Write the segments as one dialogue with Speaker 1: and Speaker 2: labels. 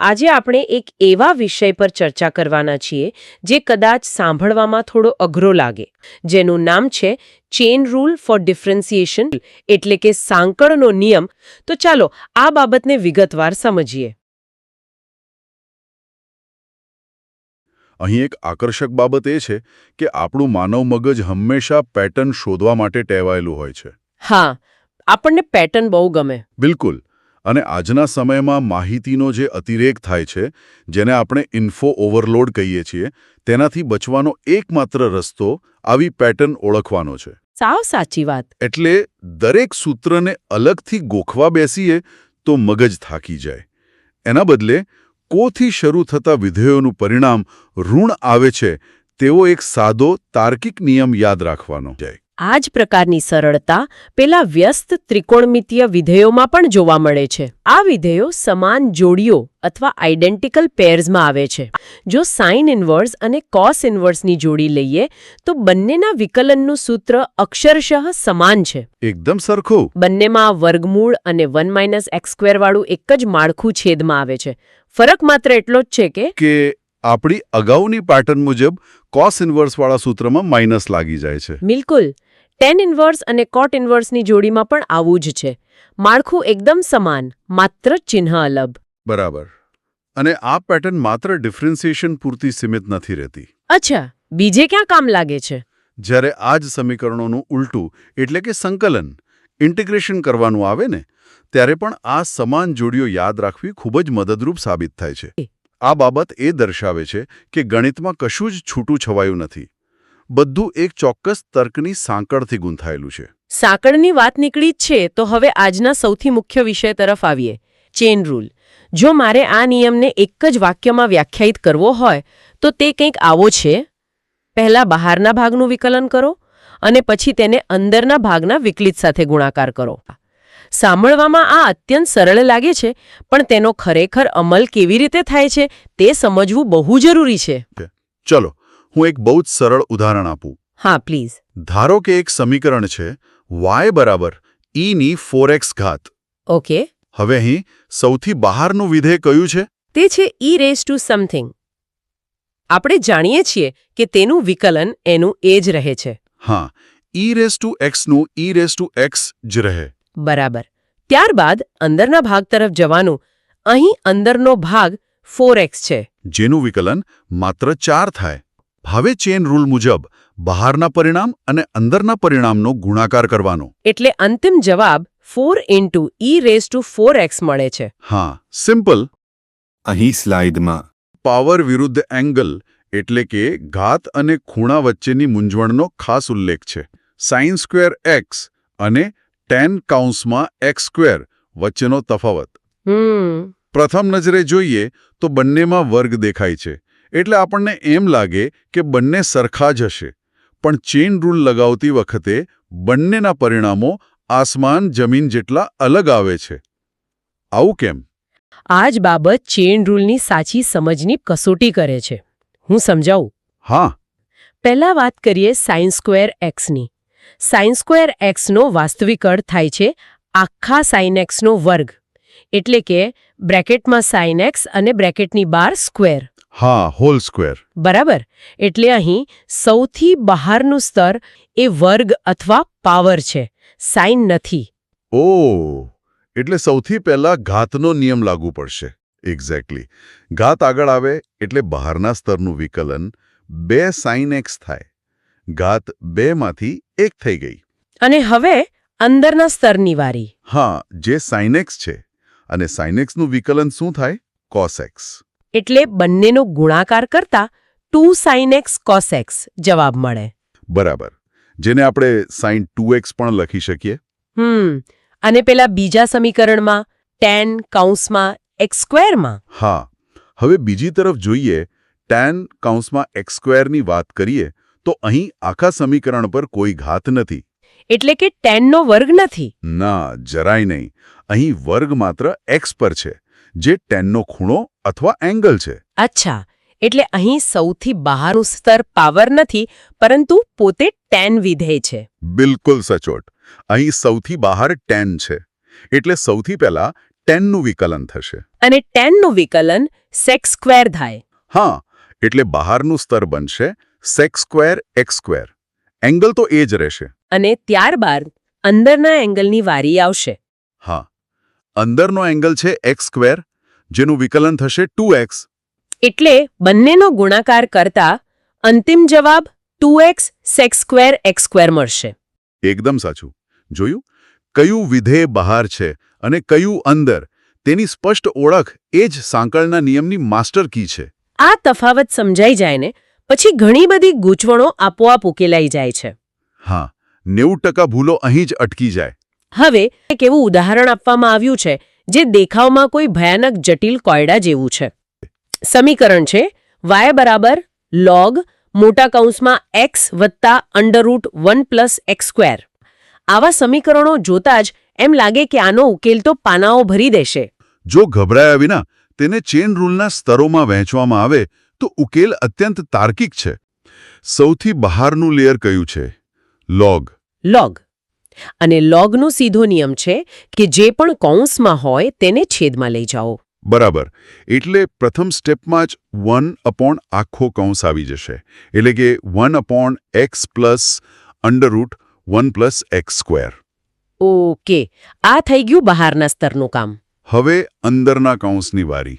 Speaker 1: આજે આપણે એક એવા વિષય પર ચર્ચા કરવાના છીએ જે કદાચ સાંભળવામાં થોડો અઘરો લાગે, જેનું નામ છે ચેન રૂલ ફોર ડિફરન્સિએશન, એટલે કે સાંકળનો નિયમ. તો ચાલો આ બાબતને વિગતવાર સમજીએ.
Speaker 2: અહીં એક આકર્ષક બાબત એ છે કે આપણું માનવ મગજ હંમેશા પેટર્ન શોધવા માટે ટેવાયેલું હોય છે.
Speaker 1: હા, આપણને પેટર્ન બહુ ગમે.
Speaker 2: બિલકુલ. અને આજના સમયમાં માહિતીનો જે અતિરેક થાય છે, જેને આપણે ઇન્ફો ઓવરલોડ કહીએ છીએ, તેનાથી બચવાનો એકમાત્ર રસ્તો આવી પેટર્ન ઓળખવાનો છે.
Speaker 1: સાવ સાચી વાત.
Speaker 2: એટલે દરેક સૂત્રને અલગથી ગોખવા બેસીએ તો મગજ થાકી જાય. એના બદલે કોથી શરૂ થતા વિધેયોનું પરિણામ ઋણ આવે છે તેવો એક સાદો તાર્કિક નિયમ યાદ રાખવાનો જાય.
Speaker 1: આ જ પ્રકારની સરળતા પેલા વ્યસ્ત ત્રિકોણમિતીય વિધેયોમાં પણ જોવા મળે છે. આ વિધેયો સમાન જોડીઓ અથવા આઇડેન્ટિકલ પેર્સમાં આવે છે. જો સાઇન ઇન્વર્સ અને કોસ ઇન્વર્સની જોડી લઈએ તો બંનેના વિકલનનું સૂત્ર અક્ષરશઃ સમાન છે.
Speaker 2: એકદમ સરખું.
Speaker 1: બંનેમાં વર્ગમૂળ અને 1 - x² વાળું એક જ માળખું છેદમાં આવે છે. ફરક માત્ર એટલો જ છે કે
Speaker 2: આપણી અગાઉની પેટર્ન મુજબ કોસ ઇન્વર્સવાળા સૂત્રમાં માઇનસ લાગી જાય છે.
Speaker 1: બિલકુલ. ટેન ઇન્વર્સ અને કોટ ઇન્વર્સની જોડીમાં પણ આવું જ છે. માળખું એકદમ સમાન, માત્ર ચિહ્ન અલગ.
Speaker 2: બરાબર. અને આ પેટર્ન માત્ર ડિફરન્સિએશન પૂરતી સીમિત નથી રહેતી.
Speaker 1: અચ્છા, બીજે ક્યાં કામ લાગે છે?
Speaker 2: જ્યારે આ જ સમીકરણોનું ઉલટું એટલે કે સંકલન, ઇન્ટિગ્રેશન કરવાનું આવે ને, ત્યારે પણ આ સમાન જોડીઓ યાદ રાખવી ખૂબ જ મદદરૂપ સાબિત થાય છે. આ બાબત એ દર્શાવે છે કે ગણિતમાં કશું જ છૂટું છવાયું નથી. બધું એક ચોક્કસ તર્કની સાંકળથી ગૂંથાયેલું છે.
Speaker 1: સાંકળની વાત નીકળી જ છે તો હવે આજના સૌથી મુખ્ય વિષય તરફ આવીએ, ચેન રૂલ. જો મારે આ નિયમને એક જ વાક્યમાં વ્યાખ્યાયિત કરવો હોય તો તે કંઈક આવો છે. પહેલા બહારના ભાગનું વિકલન કરો અને પછી તેને અંદરના ભાગના વિકલિત સાથે ગુણાકાર કરો. સાંભળવામાં આ અત્યંત સરળ લાગે છે, પણ તેનો ખરેખર અમલ કેવી રીતે થાય છે તે સમજવું બહુ જરૂરી છે.
Speaker 2: ચલો, હું એક બહુ જ સરળ ઉદાહરણ આપું.
Speaker 1: હા, પ્લીઝ.
Speaker 2: ધારો કે એક સમીકરણ છે y બરાબર e ની 4x ઘાત.
Speaker 1: ઓકે.
Speaker 2: હવે અહીં સૌથી બહારનું વિધેય કયું છે?
Speaker 1: તે છે e⁻⁻⁰. આપણે જાણીએ છીએ કે તેનું વિકલન એનું એ જ રહે છે.
Speaker 2: હા, e⁻x નું e⁻x જ રહે.
Speaker 1: બરાબર. ત્યારબાદ અંદરના ભાગ તરફ જવાનું. અહીં અંદરનો ભાગ 4x છે,
Speaker 2: જેનું વિકલન માત્ર 4 થાય. હવે ચેન રૂલ મુજબ બહારના પરિણામ અને અંદરના પરિણામનો ગુણાકાર કરવાનો.
Speaker 1: એટલે અંતિમ જવાબ 4 × e⁻⁴x મળે છે.
Speaker 2: હા, સિમ્પલ.
Speaker 3: અહીં સ્લાઇડમાં
Speaker 2: પાવર વિરુદ્ધ એંગલ એટલે કે ઘાત અને ખૂણા વચ્ચેની મૂંઝવણનો ખાસ ઉલ્લેખ છે. sin² x અને tan(x²) વચ્ચેનો તફાવત. પ્રથમ નજરે જોઈએ તો બંનેમાં વર્ગ દેખાય છે, એટલે આપણને એમ લાગે કે બંને સરખા જ હશે. પણ ચેન રૂલ લગાવતી વખતે બંનેના પરિણામો આસમાન જમીન જેટલા અલગ આવે છે. આવું કેમ?
Speaker 1: આ જ બાબત ચેન રૂલની સાચી સમજની કસોટી કરે છે. હું સમજાવું.
Speaker 2: હા.
Speaker 1: પહેલા વાત કરીએ sin² x ની. sin² x નો વાસ્તવિક અર્થ થાય છે આખા sin x નો વર્ગ, એટલે કે બ્રેકેટમાં sin x અને બ્રેકેટની બહાર સ્ક્વેર.
Speaker 2: હા, હોલ સ્ક્વેર.
Speaker 1: બરાબર. એટલે અહીં સૌથી બહારનું સ્તર એ વર્ગ અથવા પાવર છે, સાઇન નથી.
Speaker 2: ઓહ, એટલે સૌથી પહેલા ઘાતનો નિયમ લાગુ પડશે. એક્ઝેક્ટલી. ઘાત આગળ આવે એટલે બહારના સ્તરનું વિકલન 2 sin x થાય. ઘાત 2 માંથી 1 થઈ ગઈ.
Speaker 1: અને હવે અંદરના સ્તરની વારી.
Speaker 2: હા, જે sin x છે. અને sin x નું વિકલન શું થાય? cos x.
Speaker 1: એટલે બંનેનો ગુણાકાર કરતા 2 sin x cos x જવાબ મળે.
Speaker 2: બરાબર. જેને આપણે sin 2x પણ લખી શકીએ.
Speaker 1: અને પેલા બીજા સમીકરણમાં tan(x²) માં.
Speaker 2: હા. હવે બીજી તરફ જોઈએ, tan(x²) ની વાત કરીએ તો અહીં આખા સમીકરણ પર કોઈ ઘાત નથી.
Speaker 1: એટલે કે tan નો વર્ગ નથી.
Speaker 2: ના, જરાય નહીં. અહીં વર્ગ માત્ર x પર છે, જે tan નો ખૂણો અથવા એંગલ છે.
Speaker 1: અચ્છા, એટલે અહીં સૌથી બહારનું સ્તર પાવર નથી, પરંતુ પોતે tan વિધેય છે.
Speaker 2: બિલકુલ સચોટ. અહીં સૌથી બહાર tan છે. એટલે સૌથી પહેલા ટેનનું વિકલન થશે.
Speaker 1: અને ટેનનું વિકલન સેક સ્ક્વેર થાય.
Speaker 2: હા, એટલે બહારનું સ્તર બનશે sec square x square. Angle તો એ જ રહેશે.
Speaker 1: અને ત્યારબાદ અંદરના એંગલની વારી આવશે.
Speaker 2: હા, અંદરનો એંગલ છે એક્સ સ્ક્વેર, જેનું વિકલન થશે 2x.
Speaker 1: એટલે બંનેનો ગુણાકાર કરતા અંતિમ જવાબ 2x સેક સ્ક્વેર એક્સ સ્ક્વેર મળશે.
Speaker 2: એકદમ સાચું. જોયું? કયું વિધેય બહાર છે અને કયું અંદર, તેની સ્પષ્ટ ઓળખ એ જ સાંકળના નિયમની માસ્ટર કી છે.
Speaker 1: આ તફાવત સમજાઈ જાય ને પછી ઘણી બધી ગૂંચવણો આપોઆપ ઉકેલાઈ જાય છે.
Speaker 2: હા, 90% ભૂલો અહીં જ અટકી જાય.
Speaker 1: હવે એક એવું ઉદાહરણ આપવામાં આવ્યું છે જે દેખાવમાં કોઈ ભયાનક જટિલ કોયડા જેવું છે. સમીકરણ છે y બરાબર log મોટા કૌંસમાં x વત્તા √1 + x². આવા સમીકરણો જોતા જ એમ લાગે કે આનો ઉકેલ તો પાનાઓ ભરી દેશે.
Speaker 2: જો ગભરાયા વિના તેને ચેન રૂલના સ્તરોમાં વહેંચવામાં આવે તો ઉકેલ અત્યંત તાર્કિક છે. સૌથી બહારનું લેયર કયું છે? લોગ.
Speaker 1: લોગ. અને લોગનો સીધો નિયમ છે કે જે પણ કૌંસમાં હોય તેને છેદમાં લઈ જાઓ.
Speaker 2: બરાબર. એટલે પ્રથમ સ્ટેપમાં જ 1 આખો કૌંસ આવી જશે. એટલે કે 1/x + √1 + x².
Speaker 1: ઓકે, આ થઈ ગયું બહારના સ્તરનું કામ.
Speaker 2: હવે અંદરના કૌંસની વારી.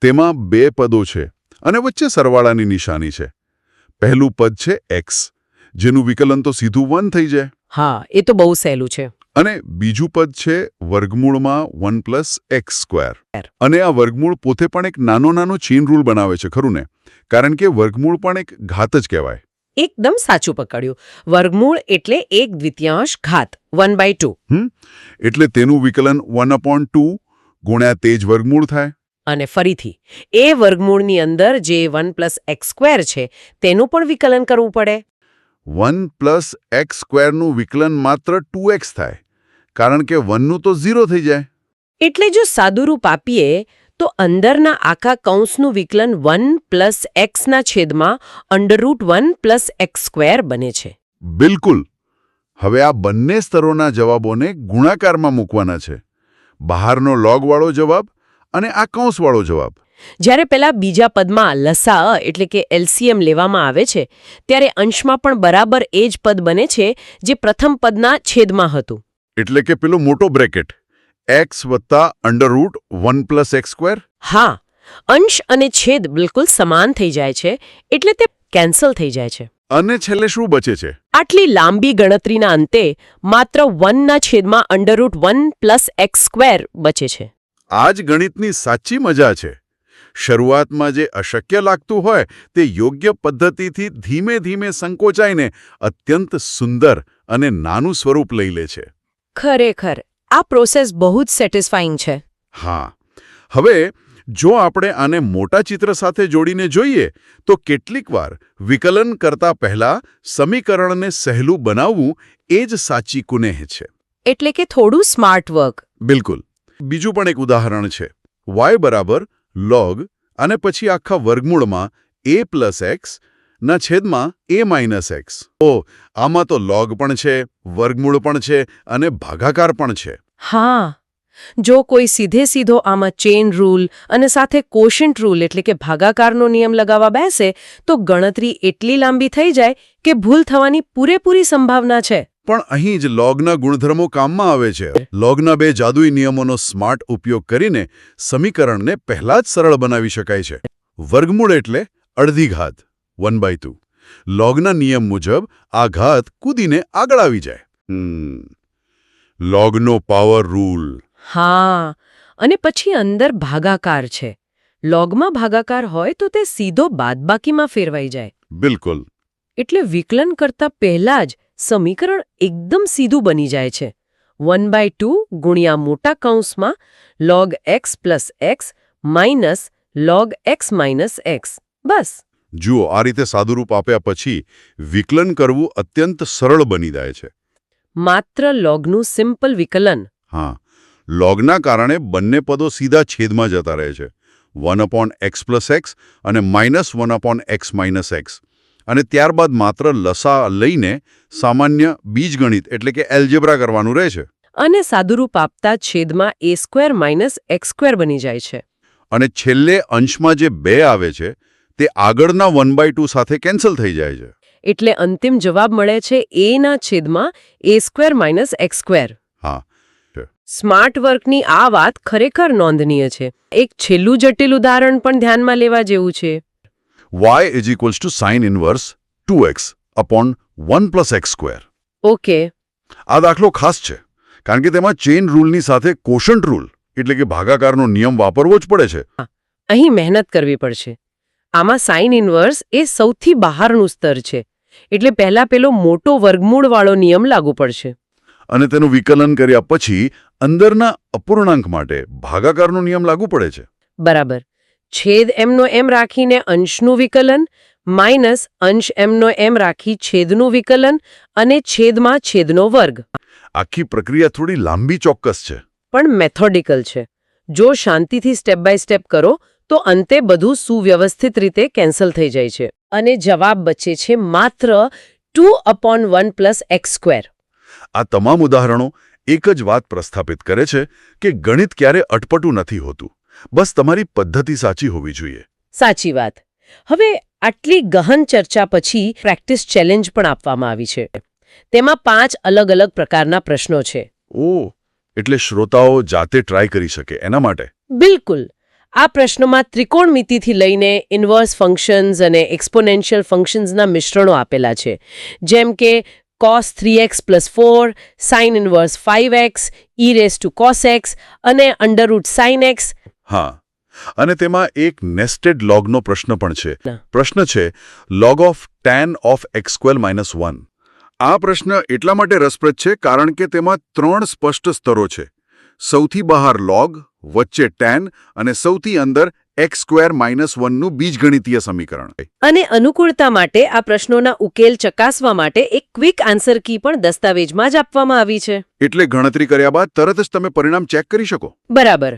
Speaker 2: તેમાં બે પદો છે અને વચ્ચે સરવાળાની નિશાની છે. પહેલું પદ છે x, જેનું વિકલન તો સીધું 1 થઈ જાય.
Speaker 1: હા, એ તો બહુ સહેલું છે.
Speaker 2: અને બીજું પદ છે વર્ગમૂળમાં 1 + x². અને આ વર્ગમૂળ પોતે પણ એક નાનો ચેઇન રૂલ બનાવે છે, ખરું ને? કારણ કે વર્ગમૂળ પણ એક ઘાત જ કહેવાય.
Speaker 1: એકદમ સાચું પકડ્યું. વર્ગમૂળ એટલે 1/2 ઘાત 1/2.
Speaker 2: એટલે તેનું વિકલન 1/2 ગુણ્યા તે જ વર્ગમૂળ થાય.
Speaker 1: અને ફરીથી એ વર્ગમૂળની અંદર જે 1 + x² છે તેનું પણ વિકલન કરવું પડે.
Speaker 2: 1 + x² નું વિકલન માત્ર 2x થાય, કારણ કે 1નું તો 0 થઈ જાય.
Speaker 1: એટલે જો સાદુરૂપ આપીએ તો અંદરના આખા કૌંસનું વિકલન 1 + x ના છેદમાં √1 + x² બને છે.
Speaker 2: બિલકુલ. હવે આ બંને સ્તરોના જવાબોને ગુણાકારમાં મૂકવાના છે. બહારનો લોગવાળો જવાબ અને આ કૌંસવાળો જવાબ.
Speaker 1: જ્યારે પેલા બીજા પદમાં લસા એટલે કે એલસીએમ લેવામાં આવે છે ત્યારે અંશમાં પણ બરાબર એ જ પદ બને છે જે પ્રથમ પદના છેદમાં હતું.
Speaker 2: એટલે કે પેલો મોટો બ્રેકેટ x + √1 + x².
Speaker 1: હા, અંશ અને છેદ બિલકુલ સમાન થઈ જાય છે એટલે તે કેન્સલ થઈ જાય છે.
Speaker 2: અને છેલ્લે શું બચે છે?
Speaker 1: આટલી લાંબી ગણતરીના અંતે માત્ર 1 ના છેદમાં √1 + x² બચે છે.
Speaker 2: આ જ ગણિતની સાચી મજા છે. શરૂઆતમાં જે અશક્ય લાગતું હોય તે યોગ્ય પદ્ધતિથી ધીમે ધીમે સંકોચાઈને અત્યંત સુંદર અને નાનું સ્વરૂપ લઈ લે છે.
Speaker 1: ખરેખર આ પ્રોસેસ બહુ જ સેટિસ્ફાઈંગ છે.
Speaker 2: હા. હવે જો આપણે આને મોટા ચિત્ર સાથે જોડીને જોઈએ તો કેટલીકવાર વિકલન કરતા પહેલા સમીકરણને સહેલું બનાવવું એ જ સાચી કુનેહ છે.
Speaker 1: એટલે કે થોડું સ્માર્ટ વર્ક.
Speaker 2: બિલકુલ. બીજું પણ એક ઉદાહરણ છે. y બરાબર log અને પછી આખા વર્ગમૂળમાં a + x ના છેદમાં a - x. આમાં તો log પણ છે, વર્ગમૂળ પણ છે અને ભાગાકાર પણ છે.
Speaker 1: હા, જો કોઈ સીધો આમાં ચેન રૂલ અને સાથે કોશન્ટ રૂલ એટલે કે ભાગાકારનો નિયમ લગાવવા બેસે તો ગણતરી એટલી લાંબી થઈ જાય કે ભૂલ થવાની પૂરેપૂરી સંભાવના છે.
Speaker 2: પણ અહીં જ લોગના ગુણધર્મો કામમાં આવે છે. લોગના બે જાદુઈ નિયમોનો સ્માર્ટ ઉપયોગ કરીને સમીકરણને પહેલા જ સરળ બનાવી શકાય છે. વર્ગમૂળ એટલે અડધી ઘાત 1/2. લોગના નિયમ મુજબ આ ઘાત કૂદીને આગળ આવી જાય. લોગનો પાવર રૂલ.
Speaker 1: હા, અને પછી અંદર ભાગાકાર છે. લોગમાં ભાગાકાર હોય તો તે સીધો બાદબાકીમાં ફેરવાઈ જાય.
Speaker 2: બિલકુલ.
Speaker 1: એટલે વિકલન કરતા પહેલા જ સમીકરણ એકદમ સીધું બની જાય છે. 1/2 ગુણ્યા મોટા કૌંસમાં log x + x minus log x - x. બસ.
Speaker 2: જુઓ, આ રીતે સાદુરૂપ આપ્યા પછી વિકલન કરવું અત્યંત સરળ બની જાય છે.
Speaker 1: માત્ર લોગનું સિમ્પલ વિકલન.
Speaker 2: હા, લોગના કારણે બંને પદો સીધા છેદમાં જતા રહે છે. 1/x + x અને -1/x - x. અને ત્યારબાદ માત્ર લસા લઈને સામાન્ય બીજગણિત એટલે કે એલ્જેબ્રા કરવાનું રહે છે.
Speaker 1: અને સાદુરૂપ આપતા છેદમાં a² માઇનસ x² બની જાય છે.
Speaker 2: અને છેલ્લે અંશમાં જે 2 આવે છે તે આગળના 1/2 સાથે કેન્સલ થઈ જાય છે.
Speaker 1: એટલે અંતિમ જવાબ મળે છે a ના છેદમાં a² માઇનસ x².
Speaker 2: હા.
Speaker 1: સ્માર્ટ વર્કની આ વાત ખરેખર નોંધનીય છે. એક છેલ્લું જટિલ ઉદાહરણ પણ ધ્યાનમાં લેવા જેવું છે.
Speaker 2: y = sin inverse 2x upon 1 + x².
Speaker 1: Okay.
Speaker 2: આ દાખલો ખાસ છે કારણ કે તેમાં ચેઇન રૂલની સાથે કોશન્ટ રૂલ એટલે કે ભાગાકારનો નિયમ વાપરવો જ પડે છે.
Speaker 1: અહીં મહેનત કરવી પડશે. આમાં સાઇન ઇન્વર્સ એ સૌથી બહારનું સ્તર છે, એટલે પહેલા પેલો મોટો વર્ગમૂળવાળો નિયમ લાગુ પડશે.
Speaker 2: અને તેનું વિકલન કર્યા પછી અંદરના અપૂર્ણાંક માટે ભાગાકારનો નિયમ લાગુ પડે છે.
Speaker 1: બરાબર. છેદ એમનો એમ રાખીને અંશનું વિકલન માઇનસ અંશ એમનો એમ રાખી છેદનું વિકલન અને છેદમાં છેદનો વર્ગ.
Speaker 2: આખી પ્રક્રિયા થોડી લાંબી ચોક્કસ છે.
Speaker 1: પણ મેથોડિકલ છે. જો શાંતિથી સ્ટેપ બાય સ્ટેપ કરો તો અંતે બધું સુવ્યવસ્થિત રીતે કેન્સલ થઈ જાય છે અને જવાબ બચે છે માત્ર 2/1 + x².
Speaker 2: આ તમામ ઉદાહરણો એક જ વાત પ્રસ્થાપિત કરે છે કે ગણિત ક્યારે અટપટું નથી હોતું. બસ તમારી પદ્ધતિ સાચી હોવી જોઈએ.
Speaker 1: સાચી વાત. હવે આટલી ગહન ચર્ચા પછી પ્રેક્ટિસ ચેલેન્જ પણ આપવામાં આવી છે. તેમાં 5 અલગ અલગ પ્રકારના પ્રશ્નો છે.
Speaker 2: ઓહ, એટલે શ્રોતાઓ જાતે ટ્રાય કરી શકે એના માટે.
Speaker 1: બિલકુલ. આ પ્રશ્નોમાં ત્રિકોણમિતિથી લઈને ઇન્વર્સ ફંક્શન્સ અને એક્સપોનેન્શિયલ ફંક્શન્સના મિશ્રણો આપેલા છે, જેમ કે cos 3x + 4, sin inverse 5x, e⁻cos x અને √sin x.
Speaker 2: હા, અને તેમાં એક નેસ્ટેડ લોગનો પ્રશ્ન પણ છે.
Speaker 1: ના.
Speaker 2: પ્રશ્ન છે log of tan of x² - 1. આ પ્રશ્ન એટલા માટે રસપ્રદ છે કારણ કે તેમાં 3 સ્પષ્ટ સ્તરો છે. સૌથી બહાર log, વચ્ચે tan અને સૌથી અંદર x² - 1નું બીજગણિતીય સમીકરણ.
Speaker 1: અને અનુકૂળતા માટે આ પ્રશ્નોના ઉકેલ ચકાસવા માટે એક ક્વિક આન્સર કી પણ દસ્તાવેજમાં જ આપવામાં આવી છે.
Speaker 2: એટલે ગણતરી કર્યા બાદ તરત જ તમે પરિણામ ચેક કરી શકો.
Speaker 1: બરાબર.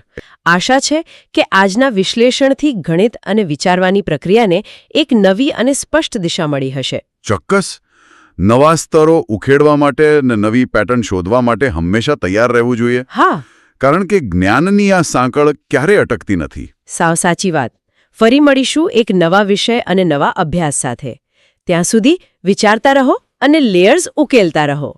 Speaker 1: આશા છે કે આજના વિશ્લેષણથી ગણિત અને વિચારવાની પ્રક્રિયાને એક નવી અને સ્પષ્ટ દિશા મળી હશે.
Speaker 2: ચોક્કસ. નવા સ્તરો ઉખેડવા માટે અને નવી પેટર્ન શોધવા માટે હંમેશા તૈયાર રહેવું જોઈએ.
Speaker 1: હા,
Speaker 2: કારણ કે જ્ઞાનની આ સાંકળ ક્યારેય અટકતી નથી.
Speaker 1: સાવ સાચી વાત. ફરી મળીશું એક નવા વિષય અને નવા અભ્યાસ સાથે. ત્યાં સુધી વિચારતા રહો અને લેયર્સ ઉકેલતા રહો.